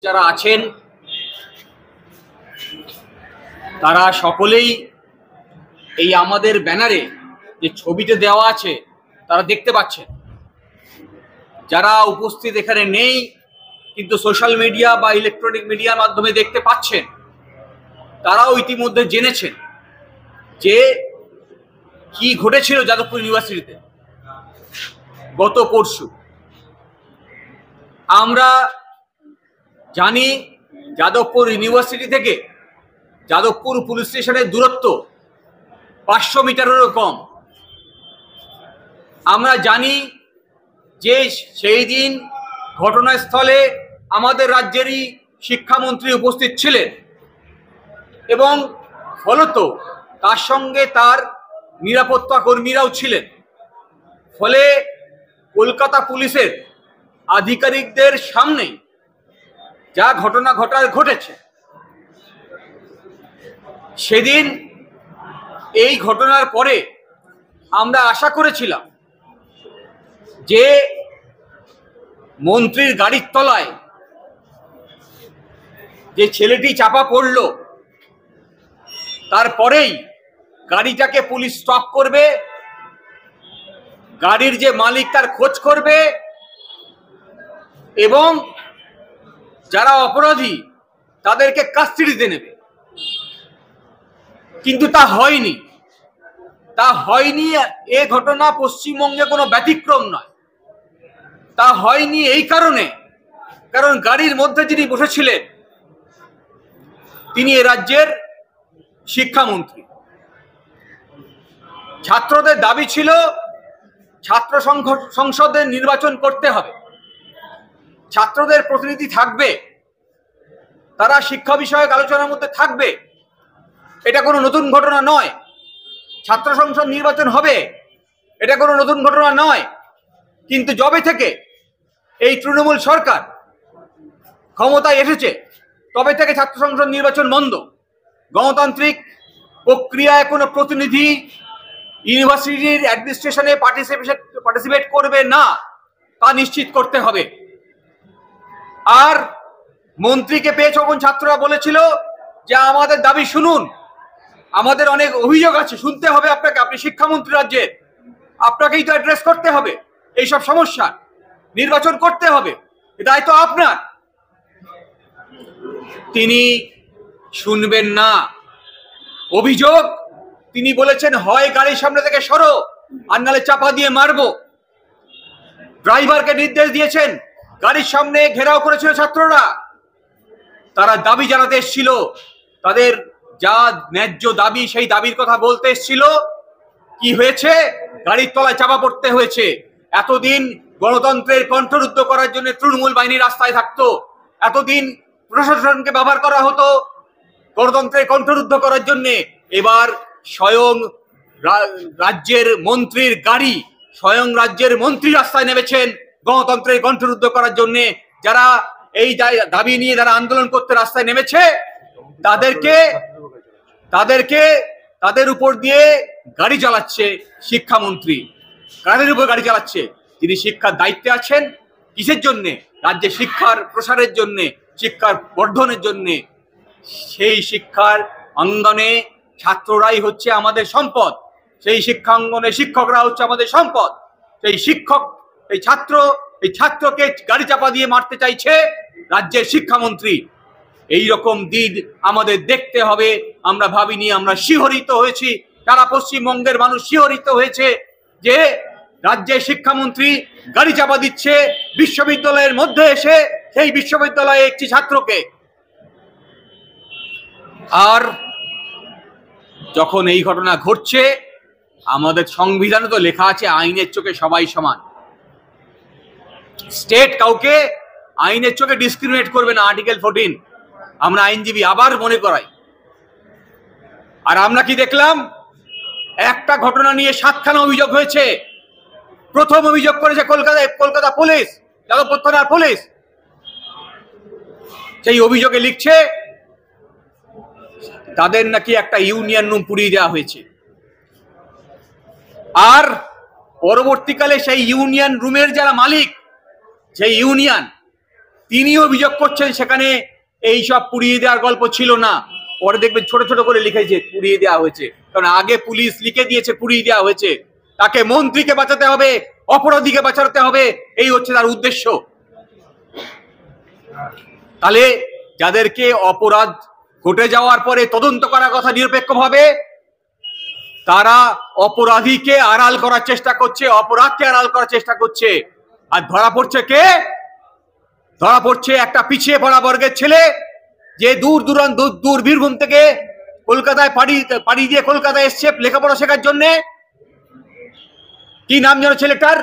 যারা আছেন তারা সকলেই এই আমাদের ব্যানারে যে ছবিতে দেওয়া আছে তারা দেখতে পাচ্ছেন। যারা উপস্থিত এখানে নেই কিন্তু সোশ্যাল মিডিয়া বা ইলেকট্রনিক মিডিয়ার মাধ্যমে দেখতে পাচ্ছেন, তারাও ইতিমধ্যে জেনেছেন যে কি ঘটেছিল যাদবপুর ইউনিভার্সিটিতে গত পরশু। আমরা জানি যাদবপুর ইউনিভার্সিটি থেকে যাদবপুর পুলিশ স্টেশনের দূরত্ব 500 মিটারেরও কম। আমরা জানি যে সেই দিন ঘটনাস্থলে আমাদের রাজ্যেরই শিক্ষামন্ত্রী উপস্থিত ছিলেন এবং ফলত তার সঙ্গে তার নিরাপত্তা কর্মীরাও ছিলেন। ফলে কলকাতা পুলিশের আধিকারিকদের সামনে যা ঘটনা ঘটেছে, সেদিন এই ঘটনার পরে আমরা আশা করেছিলাম যে মন্ত্রীর গাড়ির তলায় যে ছেলেটি চাপা পড়ল তারপরেই গাড়িটাকে পুলিশ স্টপ করবে, গাড়ির যে মালিক তার খোঁজ করবে এবং যারা অপরাধী তাদেরকে কাস্টডিতে নেবে। কিন্তু তা হয়নি। এ ঘটনা পশ্চিমবঙ্গে কোনো ব্যতিক্রম নয়। তা হয়নি এই কারণ গাড়ির মধ্যে যিনি বসেছিলেন তিনি এ রাজ্যের শিক্ষামন্ত্রী। ছাত্রদের দাবি ছিল ছাত্র সংসদের নির্বাচন করতে হবে, ছাত্রদের প্রতিনিধি থাকবে, তারা শিক্ষা বিষয়ক আলোচনার মধ্যে থাকবে। এটা কোনো নতুন ঘটনা নয়। ছাত্র সংসদ নির্বাচন হবে, এটা কোনো নতুন ঘটনা নয়। কিন্তু যবে থেকে এই তৃণমূল সরকার ক্ষমতায় এসেছে তবে থেকে ছাত্র সংসদ নির্বাচন বন্ধ। গণতান্ত্রিক প্রক্রিয়ায় কোনো প্রতিনিধি ইউনিভার্সিটির অ্যাডমিনিস্ট্রেশনে পার্টিসিপেট করবে না, তা নিশ্চিত করতে হবে। আর মন্ত্রীকে পেয়ে যখন ছাত্ররা বলেছিল যে আমাদের দাবি শুনুন, আমাদের অনেক অভিযোগ আছে, শুনতে হবে আপনাকে, আপনি শিক্ষামন্ত্রী রাজ্যের, আপনাকেই তো অ্যাড্রেস করতে হবে এইসব সমস্যা, নির্বাচন করতে হবে, এটাই তো আপনার। তিনি শুনবেন না। অভিযোগ, তিনি বলেছেন হয় গাড়ির সামনে থেকে সরো আর নালে চাপা দিয়ে মারবো। ড্রাইভারকে নির্দেশ দিয়েছেন, গাড়ির সামনে ঘেরাও করেছিল ছাত্ররা, তারা দাবি জানাতে এসেছিল, তাদের যা ন্যায্য দাবি সেই দাবির কথা বলতে এসেছিল। কি হয়েছে? গাড়ির তলায় চাপা পড়তে হয়েছে। এতদিন গণতন্ত্রের কণ্ঠরুদ্ধ করার জন্য তৃণমূল বাহিনী রাস্তায় থাকতো, এতদিন প্রশাসনকে ব্যবহার করা হতো গণতন্ত্রের কণ্ঠরুদ্ধ করার জন্য। এবার স্বয়ং রাজ্যের মন্ত্রীর গাড়ি, স্বয়ং রাজ্যের মন্ত্রী রাস্তায় নেমেছেন গণতন্ত্রের কণ্ঠরুদ্ধ করার জন্য। যারা এই দাবি নিয়ে যারা আন্দোলন করতে রাস্তায় নেমেছে তাদের উপর দিয়ে গাড়ি চালাচ্ছে শিক্ষামন্ত্রী। কাদের উপর গাড়ি চালাচ্ছে? যিনি শিক্ষার দায়িত্বে আছেন। কিসের জন্যে? রাজ্যে শিক্ষার প্রসারের জন্যে, শিক্ষার বর্ধনের জন্যে। সেই শিক্ষার অঙ্গনে ছাত্ররাই হচ্ছে আমাদের সম্পদ, সেই শিক্ষাঙ্গনে শিক্ষকরা হচ্ছে আমাদের সম্পদ। সেই শিক্ষক, এই ছাত্রকে গাড়ি চাপা দিয়ে মারতে চাইছে রাজ্যের শিক্ষামন্ত্রী। এই রকম দিন আমাদের দেখতে হবে। আমরা ভাবিনি, আমরা শিহরিত হয়েছি, সারা পশ্চিমবঙ্গের মানুষ শিহরিত হয়েছে যে রাজ্যের শিক্ষামন্ত্রী গাড়ি চাপা দিচ্ছে বিশ্ববিদ্যালয়ের মধ্যে এসে সেই বিশ্ববিদ্যালয়ে একটি ছাত্রকে। আর যখন এই ঘটনা ঘটছে, আমাদের সংবিধানে তো লেখা আছে আইনের চোখে সবাই সমান। স্টেট কাউকে আইনের চোখে ডিসক্রিমিনেট করবে না, আর্টিকেল 14 আমরা আইনজীবী আবার মনে করাই। আর আমরা কি দেখলাম? একটা ঘটনা নিয়ে 7খানা অভিযোগ হয়েছে। প্রথম অভিযোগ করেছে কলকাতা পুলিশ, যাদবপুর থানার পুলিশ। সেই অভিযোগে লিখছে তাদের নাকি একটা ইউনিয়ন রুম পুড়িয়ে দেওয়া হয়েছে। আর পরবর্তীকালে সেই ইউনিয়ন রুমের যারা মালিক, সেই ইউনিয়ন তিনিও অভিযোগ করছেন সেখানে এই সব পুড়িয়ে দেওয়ার গল্প ছিল না। পরে দেখবেন ছোট ছোট করে লিখেছে পুড়িয়ে দেওয়া হয়েছে, কারণ আগে পুলিশ লিখে দিয়েছে পুড়িয়ে দেওয়া হয়েছে। তাকে মন্ত্রীকে বাঁচাতে হবে, অপরাধীকে বাঁচাতে হবে, এই হচ্ছে তার উদ্দেশ্য। তাহলে যাদেরকে অপরাধ ঘটে যাওয়ার পরে তদন্ত করার কথা নিরপেক্ষভাবে, তারা অপরাধীকে আড়াল করার চেষ্টা করছে, অপরাধকে আড়াল করার চেষ্টা করছে। আর ধরা পড়ছে কে? ধরা পড়ছে একটা পিছিয়ে পড়া বর্গের ছেলে, যে দূর বীরভূম থেকে কলকাতায় পাড়ি দিয়ে কলকাতায় এসছে লেখাপড়া শেখার জন্য। কি নাম যেন ছেলেটার?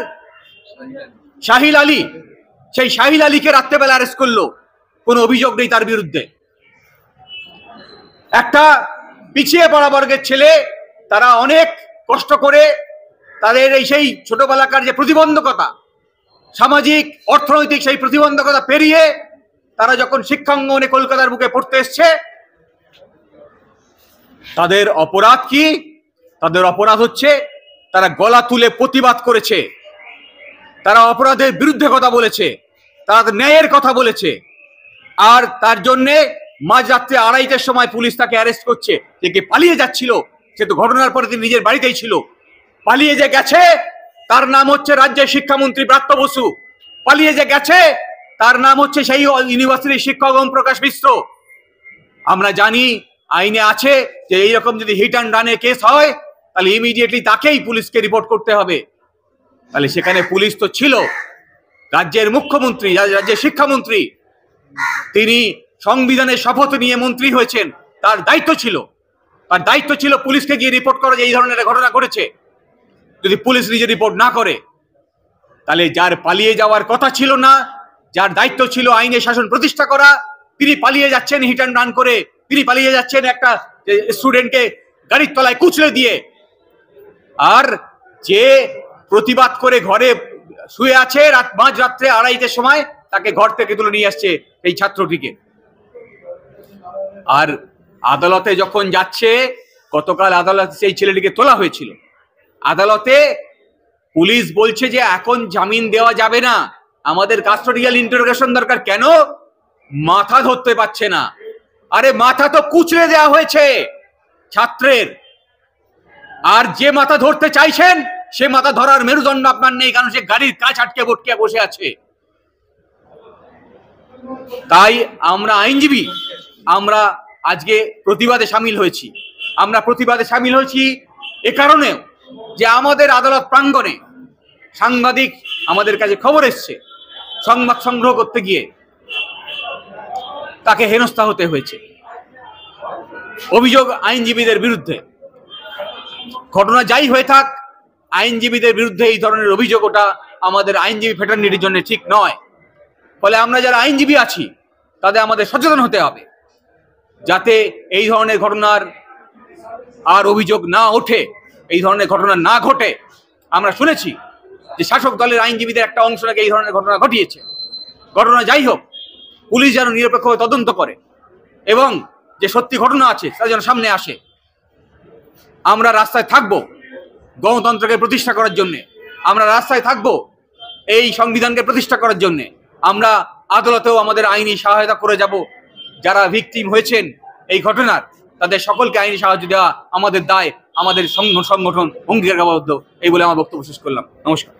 শাহিল আলী। সেই শাহিল আলীকে রাত্রেবেলা অ্যারেস্ট করলো, কোনো অভিযোগ নেই তার বিরুদ্ধে। একটা পিছিয়ে পড়া বর্গের ছেলে, তারা অনেক কষ্ট করে তাদের এই সেই ছোটবেলাকার যে প্রতিবন্ধকতা, সামাজিক অর্থনৈতিক সেই প্রতিবন্ধকতা পেরিয়ে তারা যখন শিক্ষাঙ্গনে কলকাতার বুকে পড়তে এসছে, তাদের অপরাধ কি? তাদের অপরাধ হচ্ছে তারা গলা তুলে প্রতিবাদ করেছে, তারা অপরাধের বিরুদ্ধে কথা বলেছে, তারা ন্যায়ের কথা বলেছে। আর তার জন্যে মাঝরাত্রে 2:30টার সময় পুলিশ তাকে অ্যারেস্ট করছে। যে কে পালিয়ে যাচ্ছিল, সে তো ঘটনার পরে তিনি নিজের বাড়িতেই ছিল। পালিয়ে যে গেছে তার নাম হচ্ছে রাজ্যের শিক্ষামন্ত্রী ব্রাত্য বসু। পালিয়ে যে গেছে তার নাম হচ্ছে সেই ইউনিভার্সিটির শিক্ষক ওম প্রকাশ মিশ্র। আমরা জানি আইনে আছে যে এইরকম যদি হিট অ্যান্ড রানে কেস হয় তাহলে ইমিডিয়েটলি তাকেই পুলিশকে রিপোর্ট করতে হবে। তাহলে সেখানে পুলিশ তো ছিল, রাজ্যের মুখ্যমন্ত্রী, রাজ্যের শিক্ষামন্ত্রী, তিনি সংবিধানের শপথ নিয়ে মন্ত্রী হয়েছেন, তার দায়িত্ব ছিল পুলিশকে গিয়ে রিপোর্ট করা যে এই ধরনের ঘটনা ঘটেছে। যদি পুলিশ নিজে রিপোর্ট না করে, তাহলে যার পালিয়ে যাওয়ার কথা ছিল না, যার দায়িত্ব ছিল আইনের শাসন প্রতিষ্ঠা করা, তিনি পালিয়ে যাচ্ছেন হিট অ্যান্ড রান করে, তিনি পালিয়ে যাচ্ছেন একটা স্টুডেন্টকে গাড়ির তলায় কুচলে দিয়ে। আর যে প্রতিবাদ করে ঘরে শুয়ে আছে মাঝরাত্রে 2:30টার সময়, তাকে ঘর থেকে তুলে নিয়ে আসছে এই ছাত্রটিকে। আর আদালতে যখন যাচ্ছে, গতকাল আদালতে সেই ছেলেটিকে তোলা হয়েছিল, আদালতে পুলিশ বলছে যে এখন জামিন দেওয়া যাবে না, আমাদের কাস্টোডিয়াল ইন্টারোগেশন দরকার। কেন? মাথা ধরতে পারছে না। আরে মাথা তো কুচলে দেওয়া হয়েছে ছাত্রের, আর যে মাথা ধরতে চাইছেন সে মাথা ধরার মেরুদণ্ড আপনার নেই, কারণ সে গাড়ির কাঁচ আটকে বটকে বসে আছে। তাই আমরা আইনজীবী, আমরা আজকে প্রতিবাদে সামিল হয়েছি। আমরা প্রতিবাদে সামিল হয়েছি এ কারণেও যে আমাদের আদালত প্রাঙ্গণে সাংবাদিক আমাদের কাছে খবর এসছে, সংবাদ সংগ্রহ করতে গিয়ে তাকে হেনস্থা হতে হয়েছে। অভিযোগ আইনজীবীদের বিরুদ্ধে। ঘটনা যাই হয়ে থাক, আইনজীবীদের বিরুদ্ধে এই ধরনের অভিযোগ ওটা আমাদের আইনজীবী ফ্রেটার্নিটির জন্য ঠিক নয়। ফলে আমরা যারা আইনজীবী আছি তাদের আমাদের সচেতন হতে হবে, যাতে এই ধরনের ঘটনার আর অভিযোগ না ওঠে, এই ধরনের ঘটনা না ঘটে। আমরা শুনেছি যে শাসক দলের আইনজীবীদের একটা অংশ নাকি এই ধরনের ঘটনা ঘটিয়েছে। ঘটনা যাই হোক, পুলিশ যেন নিরপেক্ষভাবে তদন্ত করে এবং যে সত্যি ঘটনা আছে তা যেন সামনে আসে। আমরা রাস্তায় থাকবো গণতন্ত্রকে প্রতিষ্ঠা করার জন্যে, আমরা রাস্তায় থাকবো এই সংবিধানকে প্রতিষ্ঠা করার জন্যে। আমরা আদালতেও আমাদের আইনি সহায়তা করে যাব। যারা ভিকটিম হয়েছেন এই ঘটনার, তাদের সকলকে আইনি সাহায্য দেওয়া আমাদের দায়, আমাদের সংগঠন অঙ্গীকারবদ্ধ। এই বলে আমার বক্তব্য শেষ করলাম। নমস্কার।